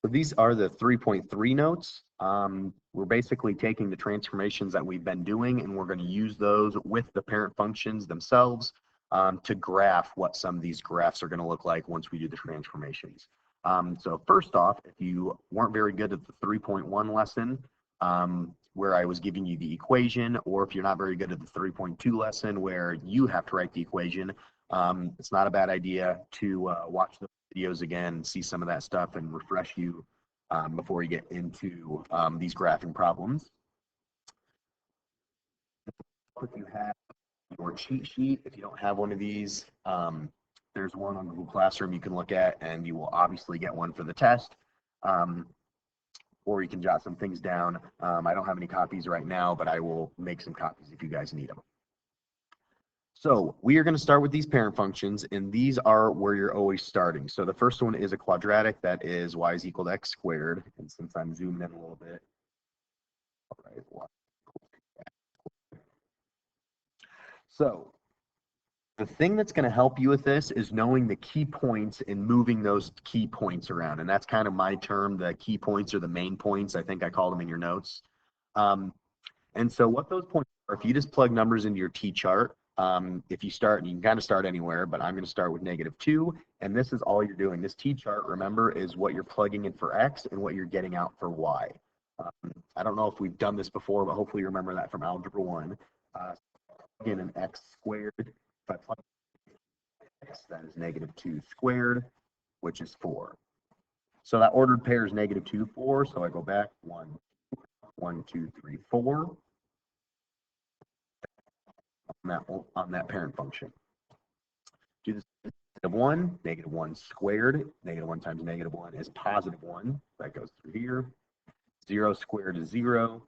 So these are the 3.3 notes. We're basically taking the transformations that we've been doing, and we're going to use those with the parent functions themselves to graph what some of these graphs are going to look like once we do the transformations. So first off, if you weren't very good at the 3.1 lesson, where I was giving you the equation, or if you're not very good at the 3.2 lesson where you have to write the equation, it's not a bad idea to watch the videos again, see some of that stuff, and refresh you before you get into these graphing problems. If you have your cheat sheet, if you don't have one of these, there's one on Google Classroom you can look at, and you will obviously get one for the test. Or you can jot some things down. I don't have any copies right now, but I will make some copies if you guys need them. So we are going to start with these parent functions, and these are where you're always starting. So the first one is a quadratic, that is y is equal to x squared. And since I'm zooming in a little bit, all right, y. So the thing that's going to help you with this is knowing the key points and moving those key points around. And that's kind of my term, the key points or the main points. I think I called them in your notes. And so what those points are, if you just plug numbers into your T-chart, if you start, you can kind of start anywhere, but I'm going to start with -2, and this is all you're doing. This T-chart, remember, is what you're plugging in for X and what you're getting out for Y. I don't know if we've done this before, but hopefully you remember that from Algebra 1. Plug in an X squared. If I plug X, that is -2 squared, which is 4. So that ordered pair is -2, 4, so I go back 1, 1, 2, 3, 4. On that parent function. Do this -1, -1 squared. -1 times -1 is +1. That goes through here. 0 squared is 0.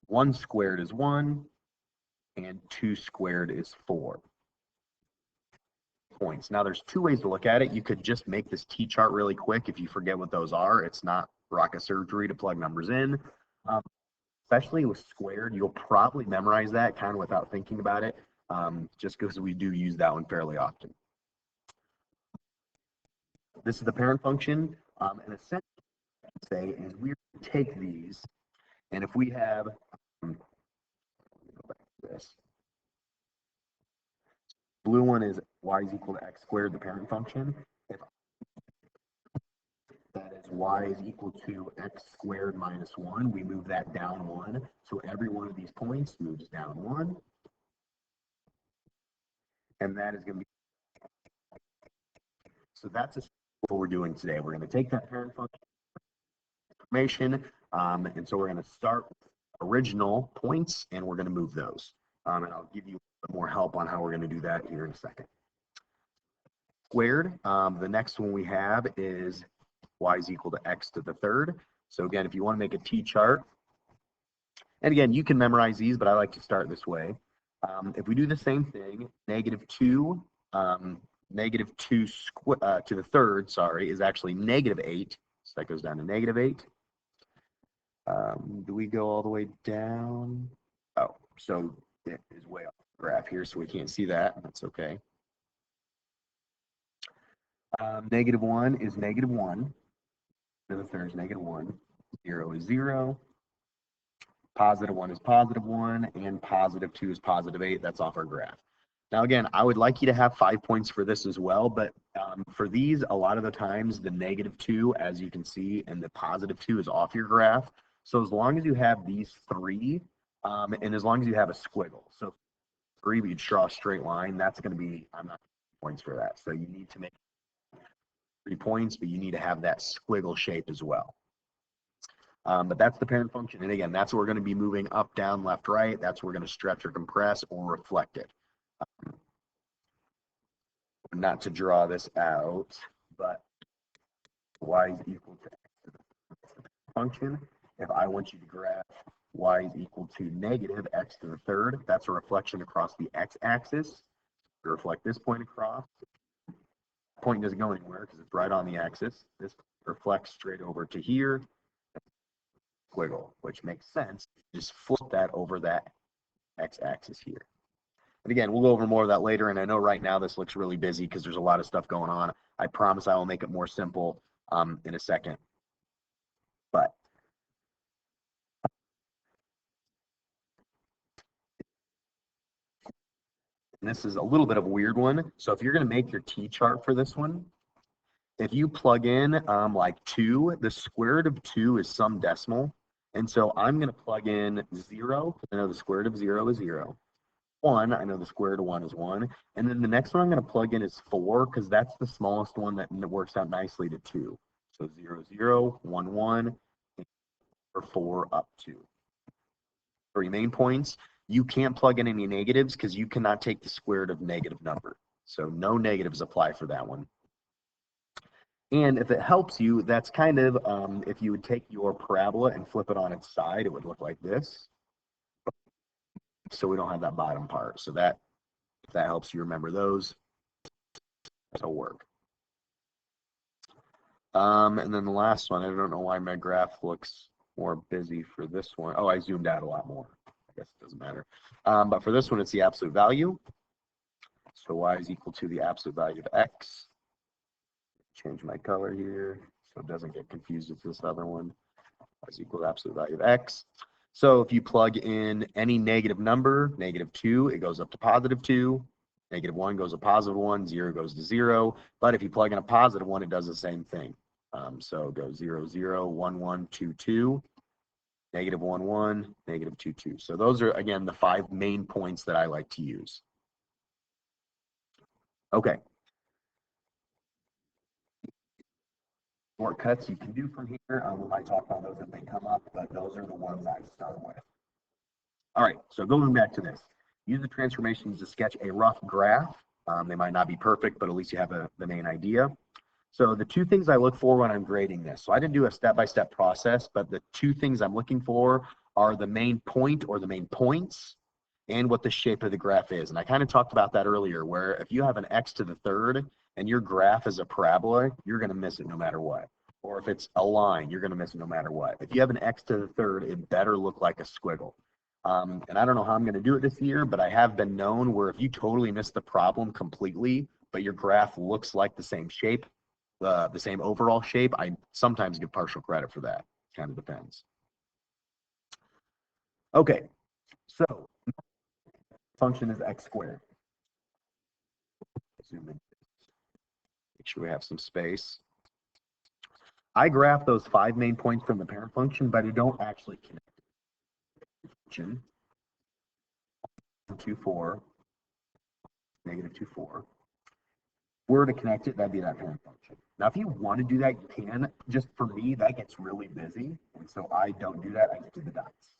1 squared is 1. And 2 squared is 4. Points. Now there's two ways to look at it. You could just make this T-chart really quick if you forget what those are. It's not rocket surgery to plug numbers in. Especially with squared, you'll probably memorize that kind of without thinking about it, just because we do use that one fairly often. This is the parent function, and essentially what I say is we're going to take these, and if we have this, blue one is y is equal to x squared, the parent function. If that is y is equal to x squared minus 1, we move that down 1. So every one of these points moves down 1. And that is going to be, so that's what we're doing today. We're going to take that parent function information, and so we're going to start with original points, and we're going to move those. And I'll give you a bit more help on how we're going to do that here in a second. Squared, the next one we have is y is equal to x to the third. So again, if you want to make a T-chart, and again, you can memorize these, but I like to start this way. If we do the same thing, -2, -2 to the third, sorry, is actually -8. So that goes down to -8. Do we go all the way down? Oh, so it is way off the graph here, so we can't see that. That's okay. -1 is -1. To the third is -1. 0 is 0. +1 is +1, and +2 is +8. That's off our graph. Now, again, I would like you to have 5 points for this as well, but for these, a lot of the times, the -2, as you can see, and the +2 is off your graph. So as long as you have these 3, and as long as you have a squiggle, so 3, we draw a straight line, that's going to be, I'm not points for that. So you need to make 3 points, but you need to have that squiggle shape as well. But that's the parent function. And again, that's what we're going to be moving up, down, left, right. That's what we're going to stretch or compress or reflect it. Not to draw this out, but y is equal to x to the function. If I want you to graph y is equal to -x to the third, that's a reflection across the x-axis. To reflect this point across. The point doesn't go anywhere because it's right on the axis. This reflects straight over to here. Squiggle, which makes sense. Just flip that over that x-axis here. And again, we'll go over more of that later, and I know right now this looks really busy because there's a lot of stuff going on. I promise I will make it more simple in a second. But this is a little bit of a weird one. So if you're going to make your T-chart for this one, if you plug in like 2, the square root of 2 is some decimal. And so I'm going to plug in 0, because I know the square root of 0 is 0. 1, I know the square root of 1 is 1. And then the next one I'm going to plug in is 4, because that's the smallest one that works out nicely to 2. So 0, 0, 1, 1, or 4 up 2. For your main points, you can't plug in any negatives because you cannot take the square root of negative number. So no negatives apply for that one. And if it helps you, that's kind of, if you would take your parabola and flip it on its side, it would look like this. So we don't have that bottom part. So that, if that helps you remember those, that'll work. And then the last one, I don't know why my graph looks more busy for this one. Oh, I zoomed out a lot more. I guess it doesn't matter. But for this one, it's the absolute value. So y is equal to the absolute value of x. Change my color here so it doesn't get confused with this other one. Y is equal to absolute value of x. So if you plug in any negative number, -2, it goes up to +2. -1 goes to +1, 0 goes to 0. But if you plug in a +1, it does the same thing. So it goes 0, 0, 1, 1, 2, 2, -1, 1, -2, 2. So those are, again, the 5 main points that I like to use. Okay. Shortcuts you can do from here. We might talk about those if they come up, but those are the ones I start with. All right, so going back to this, use the transformations to sketch a rough graph. They might not be perfect, but at least you have the main idea. So the 2 things I look for when I'm grading this, so I didn't do a step-by-step process, but the 2 things I'm looking for are the main point or the main points and what the shape of the graph is. And I kind of talked about that earlier, where if you have an x to the third and your graph is a parabola, you're going to miss it no matter what. Or if it's a line, you're going to miss it no matter what. If you have an x to the third, it better look like a squiggle. And I don't know how I'm going to do it this year, but I have been known where if you totally miss the problem completely, but your graph looks like the same shape, the same overall shape, I sometimes give partial credit for that. Kind of depends. Okay, so function is x squared. Zoom in. Make sure we have some space. I graph those 5 main points from the parent function, but I don't actually connect the function. 2, 4, -2, 4. If we're to connect it, that'd be that parent function. Now, if you want to do that, you can. Just for me, that gets really busy, and so I don't do that. I just do the dots.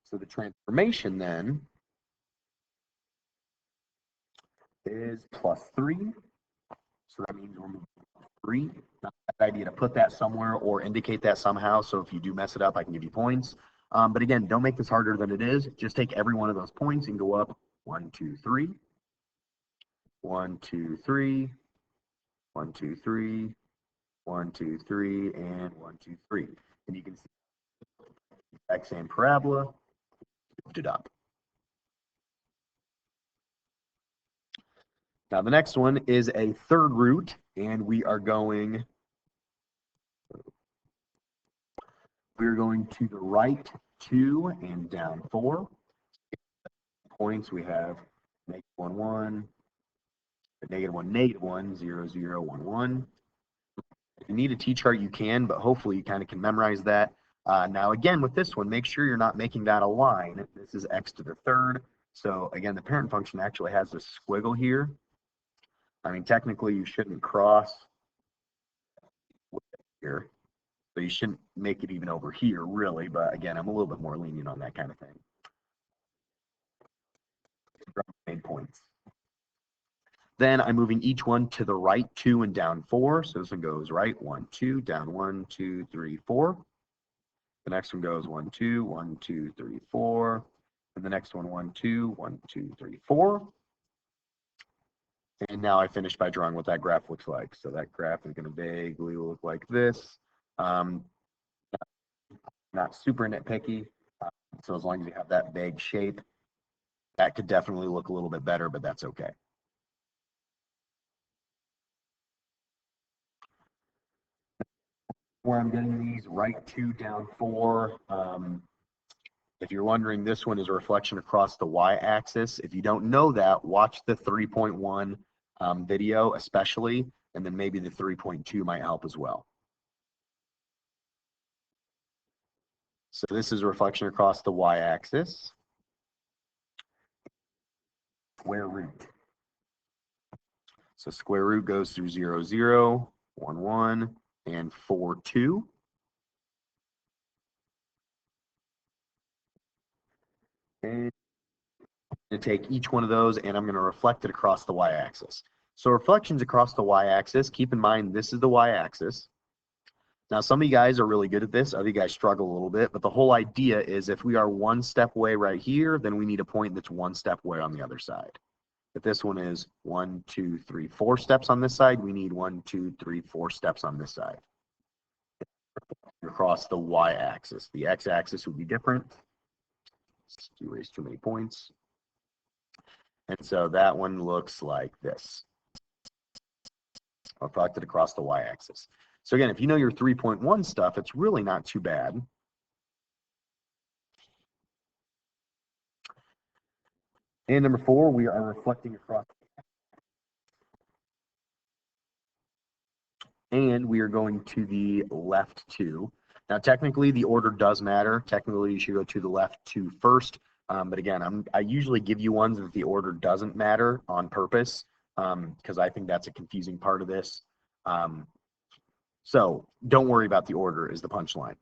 So the transformation then is +3. So that means we're moving 3. Not a bad idea to put that somewhere or indicate that somehow. So if you do mess it up, I can give you points. But again, don't make this harder than it is. Just take every one of those points and go up 1, 2, 3, 1, 2, 3, 1, 2, 3, 1, 2, 3, and 1, 2, 3. And you can see the exact same parabola, moved it up. Now the next one is a third root, and we're going to the right 2 and down 4. Points we have -1, 1, -1, -1, 0, 0, 1, 1. If you need a T-chart, you can, but hopefully you kind of can memorize that. Now again, with this one, make sure you're not making that a line. This is x to the third. So again, the parent function actually has a squiggle here. I mean, technically you shouldn't cross here. So you shouldn't make it even over here, really. But again, I'm a little bit more lenient on that kind of thing. Main points. Then I'm moving each one to the right 2 and down 4. So this one goes right 1, 2, down 1, 2, 3, 4. The next one goes 1, 2, 1, 2, 3, 4. And the next one 1, 2, 1, 2, 3, 4. And now I finished by drawing what that graph looks like. So that graph is going to vaguely look like this. Not super nitpicky. So as long as you have that vague shape, that could definitely look a little bit better, but that's okay. where I'm getting these, right 2, down 4. If you're wondering, this one is a reflection across the y-axis. If you don't know that, watch the 3.1 video especially, and then maybe the 3.2 might help as well. So this is a reflection across the y-axis. Square root. So square root goes through 0, 0, 1, 1, and 4, 2. And to take each one of those and I'm going to reflect it across the y-axis. So reflections across the y-axis, keep in mind this is the y-axis. Now some of you guys are really good at this, other you guys struggle a little bit, but the whole idea is if we are one step away right here, then we need a point that's one step away on the other side. If this one is 1, 2, 3, 4 steps on this side, we need 1, 2, 3, 4 steps on this side. Across the y-axis. The x-axis would be different. You erase too many points. And so that one looks like this. Reflected across the y-axis. So again, if you know your 3.1 stuff, it's really not too bad. And number 4, we are reflecting across. And we are going to the left 2. Now, technically, the order does matter. Technically, you should go to the left 2 first. But again, I usually give you ones that the order doesn't matter on purpose because I think that's a confusing part of this. So don't worry about the order is the punchline.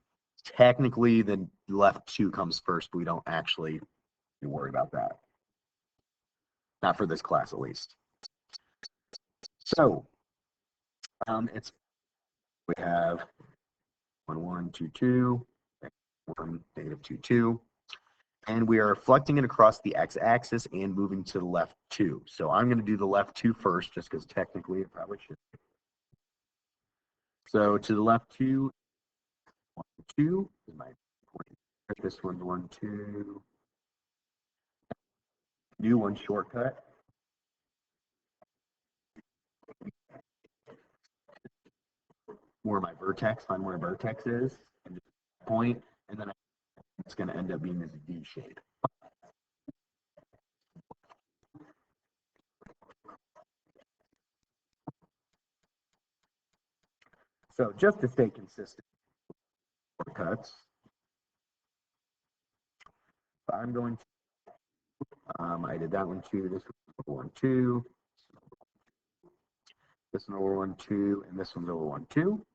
Technically, the left 2 comes first, but we don't actually worry about that. Not for this class, at least. So we have 1, 1, 2, 2, 1, negative 2, 2. And we are reflecting it across the x-axis and moving to the left 2. So I'm going to do the left 2 first, just because technically it probably should. So to the left 2, 1, 2 is my point. This one's 1, 2. Do one shortcut. Where my vertex, find where my vertex is, and just point, and then it's going to end up being this V shape. So just to stay consistent, shortcuts, I'm going to, I did that one too, this one's 1, 2, this one over 1, 2, and this one's over 1, 2.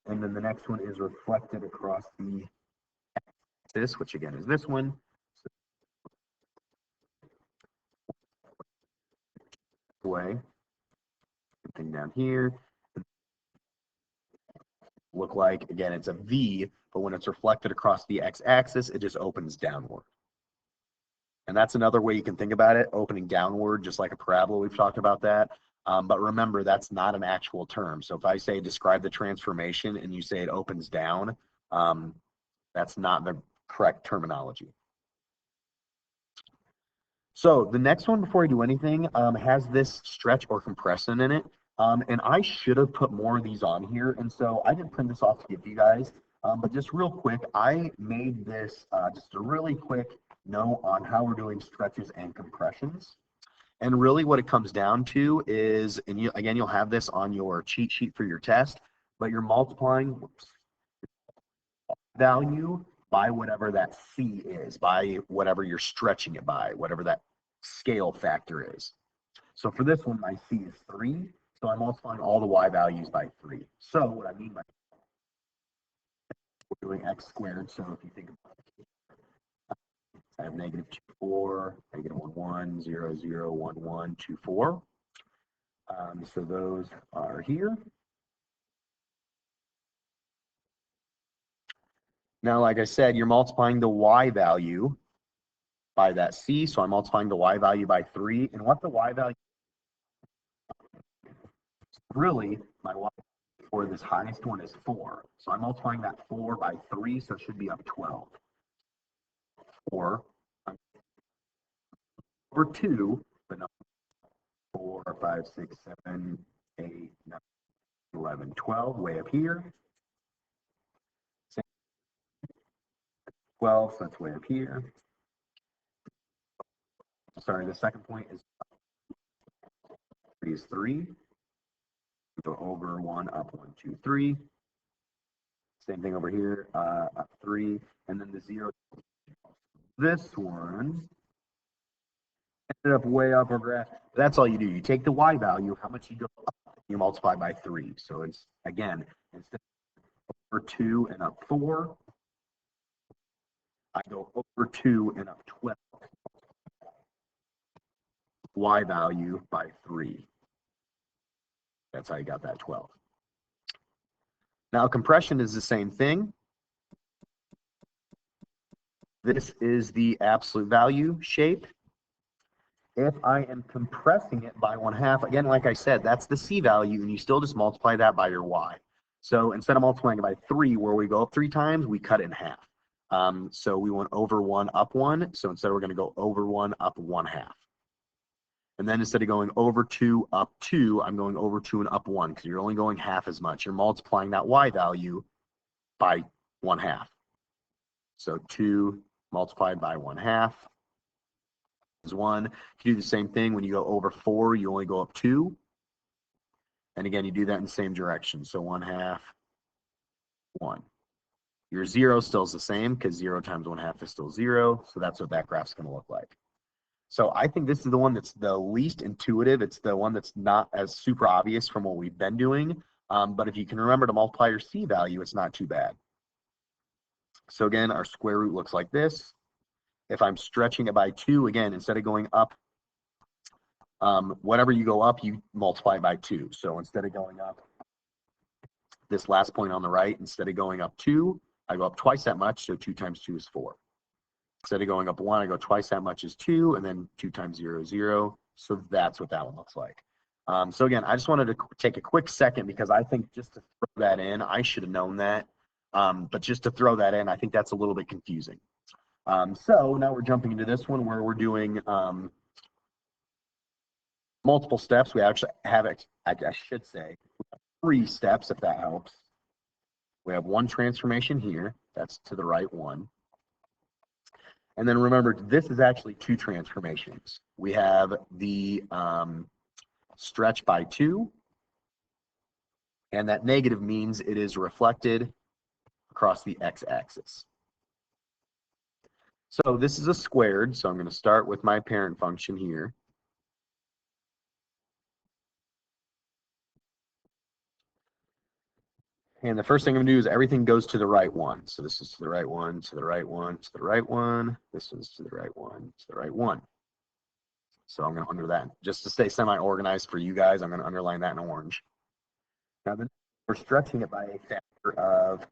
And then the next one is reflected across the axis, which again is this one. Way, thing down here. Look like, again, it's a V, but when it's reflected across the x-axis, it just opens downward. And that's another way you can think about it, opening downward, just like a parabola. We've talked about that. But remember, that's not an actual term. So if I say describe the transformation and you say it opens down, that's not the correct terminology. So the next one, before I do anything, has this stretch or compression in it. And I should have put more of these on here. And so I didn't print this off to give you guys. But just real quick, I made this just a really quick note on how we're doing stretches and compressions. And really what it comes down to is, and again, you'll have this on your cheat sheet for your test, but you're multiplying value by whatever that C is, by whatever you're stretching it by, whatever that scale factor is. So for this one, my C is 3, so I'm multiplying all the Y values by 3. So what I mean by we're doing x squared, so if you think about it, I have negative 2, 4, negative 1, 1, 0, 0, 1, 1, 2, 4. So those are here. Now, like I said, you're multiplying the Y value by that C, so I'm multiplying the Y value by 3. And what the Y value really, my Y for this highest one is 4. So I'm multiplying that 4 by 3, so it should be up 12. 4 over 2, but no, 4, 5, 6, 7, 8, 9, 11, 12, way up here. 12, so that's way up here. Sorry, the second point is 3. Go over 1, up 1, 2, 3. Same thing over here, up 3, and then the 0. This one ended up way up our graph. That's all you do. You take the y value, how much you go up, you multiply by 3. So it's, again, instead of over 2 and up 4, I go over 2 and up 12. Y value by 3. That's how you got that 12. Now compression is the same thing. This is the absolute value shape. If I am compressing it by 1/2, again, like I said, that's the C value, and you still just multiply that by your Y. So instead of multiplying it by 3, where we go up 3 times, we cut it in half. So we went over 1, up 1. So instead, we're going to go over 1, up 1/2. And then instead of going over 2, up 2, I'm going over 2 and up 1, because you're only going half as much. You're multiplying that Y value by 1/2. So 2 multiplied by 1/2 is 1. You do the same thing when you go over 4, you only go up 2. And again, you do that in the same direction. So 1/2, 1. Your 0 still is the same, because 0 times 1/2 is still 0. So that's what that graph's going to look like. So I think this is the one that's the least intuitive. It's the one that's not as super obvious from what we've been doing. But if you can remember to multiply your C value, it's not too bad. So again, our square root looks like this. If I'm stretching it by 2, again, instead of going up, whenever you go up, you multiply by 2. So instead of going up this last point on the right, instead of going up 2, I go up twice that much. So 2 times 2 is 4. Instead of going up 1, I go twice that much is 2, and then 2 times 0 is 0. So that's what that one looks like. So again, I just wanted to take a quick second, because I think just to throw that in, I should have known that. But just to throw that in, I think that's a little bit confusing. So now we're jumping into this one where we're doing multiple steps. We actually have, I should say, 3 steps, if that helps. We have one transformation here. That's to the right one. And then remember, this is actually 2 transformations. We have the stretch by 2, and that negative means it is reflected across the x-axis. So this is a squared, so I'm going to start with my parent function here. And the first thing I'm going to do is everything goes to the right one. So this is to the right one, to the right one, to the right one. This one's to the right one, to the right one. So I'm going to under that. Just to stay semi-organized for you guys, I'm going to underline that in orange. Now then we're stretching it by a factor of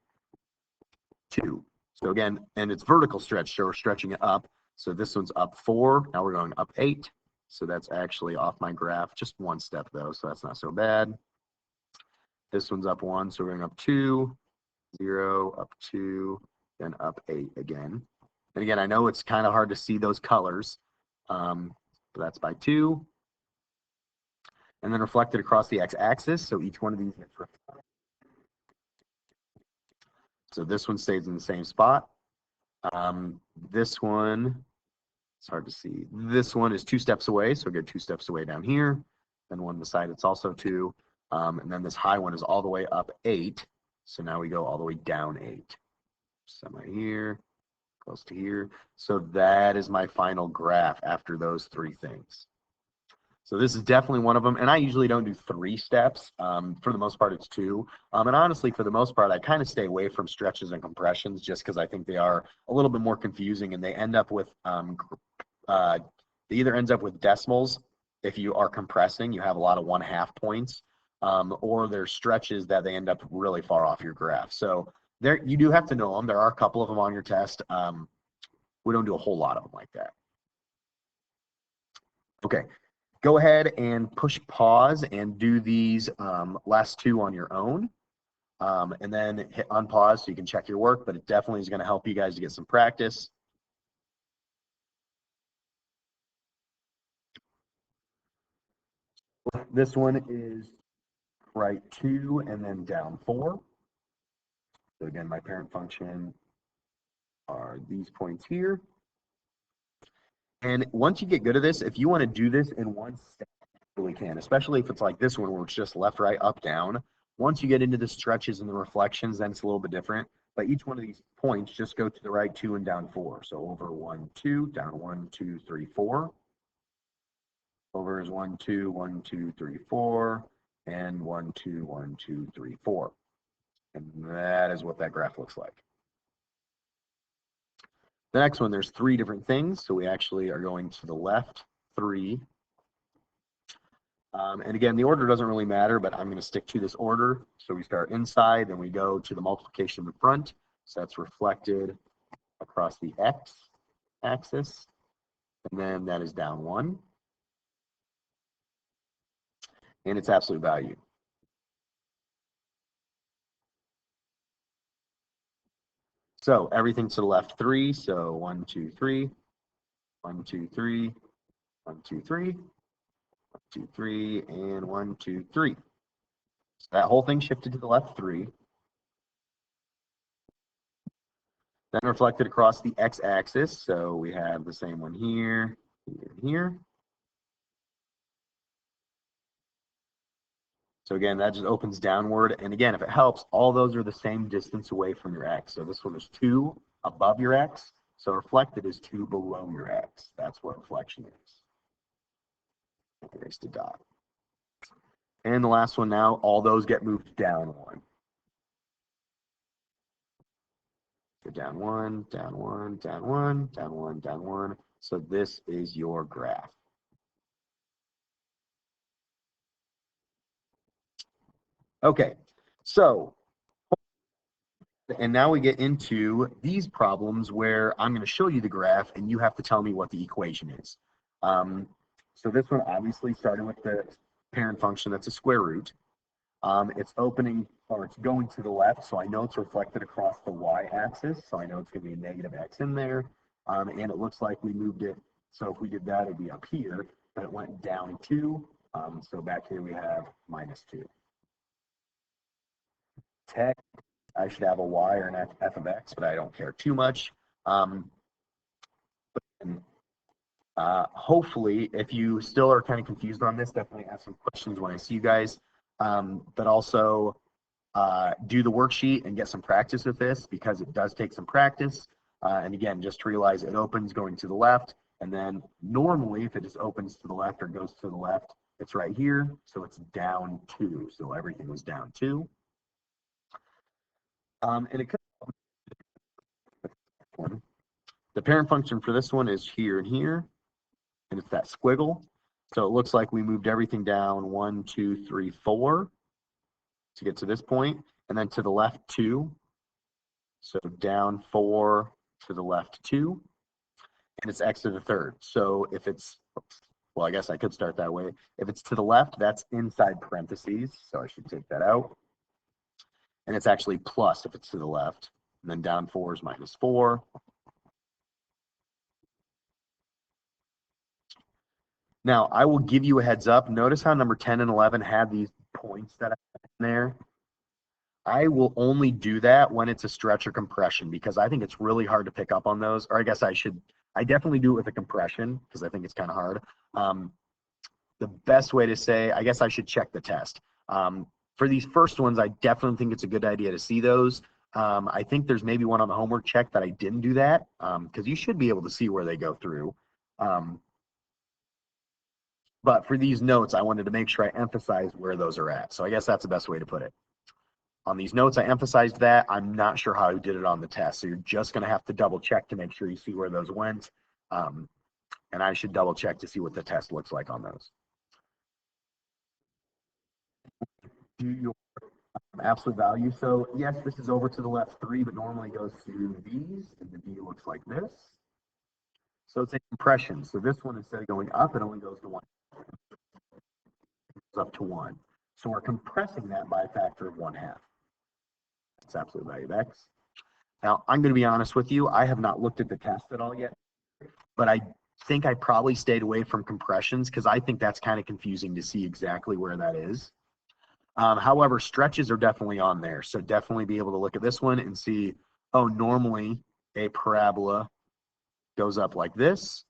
2. So again, and it's vertical stretch, so we're stretching it up. So this one's up 4. Now we're going up 8. So that's actually off my graph. Just 1 step though, so that's not so bad. This one's up 1, so we're going up 2, 0, up 2, then up 8 again. And again, I know it's kind of hard to see those colors, but that's by 2. And then reflected across the x-axis, so each one of these gets reflected. So this one stays in the same spot. This one, it's hard to see. This one is 2 steps away, so we'll get 2 steps away down here. Then one beside it's also 2. And then this high one is all the way up 8. So now we go all the way down 8. Semi here, close to here. So that is my final graph after those 3 things. So this is definitely one of them. And I usually don't do 3 steps. For the most part, it's 2. And honestly, for the most part, I kind of stay away from stretches and compressions just because I think they are a little bit more confusing, and they end up with, they either ends up with decimals. If you are compressing, you have a lot of 1/2 points. Or there's stretches that they end up really far off your graph. So there, you do have to know them. There are a couple of them on your test. We don't do a whole lot of them like that. Okay, go ahead and push pause and do these last 2 on your own. And then hit unpause so you can check your work, but it definitely is going to help you guys to get some practice. This one is right 2, and then down 4. So again, my parent function are these points here. And once you get good at this, if you want to do this in one step, you really can, especially if it's like this one where it's just left, right, up, down. Once you get into the stretches and the reflections, then it's a little bit different. But each one of these points just go to the right 2 and down 4. So over 1, 2, down 1, 2, 3, 4. Over is 1, 2, 1, 2, 3, 4, and 1, 2, 1, 2, 3, 4. And that is what that graph looks like. The next one, there's 3 different things. So we actually are going to the left 3. And again, the order doesn't really matter, but I'm going to stick to this order. So we start inside, then we go to the multiplication in the front. So that's reflected across the x axis. And then that is down 1. And its absolute value. So everything to the left 3. So 1, 2, 3, 1, 2, 3, 1, 2, 3, 1, 2, 3, and 1, 2, 3. So that whole thing shifted to the left 3. Then reflected across the x-axis. So we have the same one here, here, here. So again, that just opens downward. And again, if it helps, all those are the same distance away from your x. So this one is 2 above your x. So reflected is 2 below your x. That's what reflection is. Erase the dot. And the last one now, all those get moved down 1. So down 1, down 1, down 1, down 1, down 1. So this is your graph. Okay, so, and now we get into these problems where I'm going to show you the graph and you have to tell me what the equation is. So this one obviously starting with the parent function, that's a square root. It's opening, or it's going to the left, so I know it's reflected across the y-axis, so I know it's going to be a negative x in there. And it looks like we moved it, so if we did that, it'd be up here, but it went down 2. So back here we have minus 2. Tech, I should have a y or an f of x, but I don't care too much. Hopefully, if you still are kind of confused on this, definitely ask some questions when I see you guys. But also do the worksheet and get some practice with this because it does take some practice. And again, just realize it opens going to the left. And then normally, if it just opens to the left or goes to the left, it's right here. So it's down 2. So everything was down 2. And it could. The parent function for this one is here and here. And it's that squiggle. So it looks like we moved everything down 1, 2, 3, 4 to get to this point, and then to the left 2. So down 4 to the left 2, and it's x to the third. So if it's, well, I guess I could start that way. If it's to the left, that's inside parentheses, so I should take that out. And it's actually plus if it's to the left. And then down 4 is minus 4. Now, I will give you a heads up. Notice how number 10 and 11 had these points that I had in there. I will only do that when it's a stretch or compression because I think it's really hard to pick up on those. Or I guess I definitely do it with a compression because I think it's kind of hard. The best way to say, I guess I should check the test. For these first ones, I definitely think it's a good idea to see those. I think there's maybe one on the homework check that I didn't do that because you should be able to see where they go through. But for these notes, I wanted to make sure I emphasize where those are at. So I guess that's the best way to put it. On these notes, I emphasized that. I'm not sure how I did it on the test. So you're just going to have to double check to make sure you see where those went. And I should double check to see what the test looks like on those. Do your absolute value. So yes, this is over to the left 3, but normally goes to these, and the D looks like this. So it's a compression. So this one, instead of going up, it only goes to 1. It's up to 1. So we're compressing that by a factor of 1/2. That's absolute value of x. Now, I'm going to be honest with you. I have not looked at the test at all yet, but I think I probably stayed away from compressions because I think that's kind of confusing to see exactly where that is. However, stretches are definitely on there. So definitely be able to look at this one and see, oh, normally a parabola goes up like this.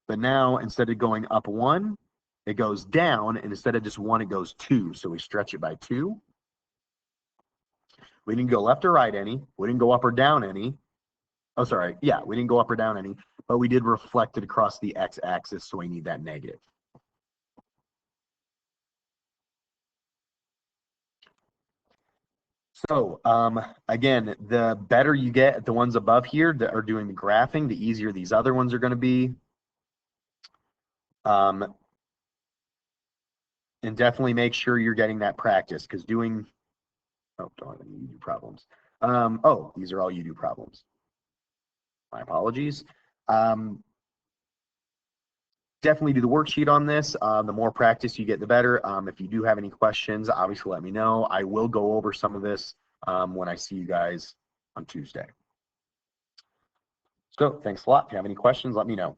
But now instead of going up 1, it goes down. And instead of just 1, it goes 2. So we stretch it by 2. We didn't go left or right any. We didn't go up or down any. Oh, sorry. Yeah, we didn't go up or down any. But we did reflect it across the x-axis. So we need that negative. So again, the better you get at the ones above here that are doing the graphing, the easier these other ones are going to be. And definitely make sure you're getting that practice, because doing, oh, don't have any you do problems. Oh, these are all you do problems. My apologies. Definitely do the worksheet on this. The more practice you get, the better. If you do have any questions, obviously let me know. I will go over some of this when I see you guys on Tuesday. So thanks a lot. If you have any questions, let me know.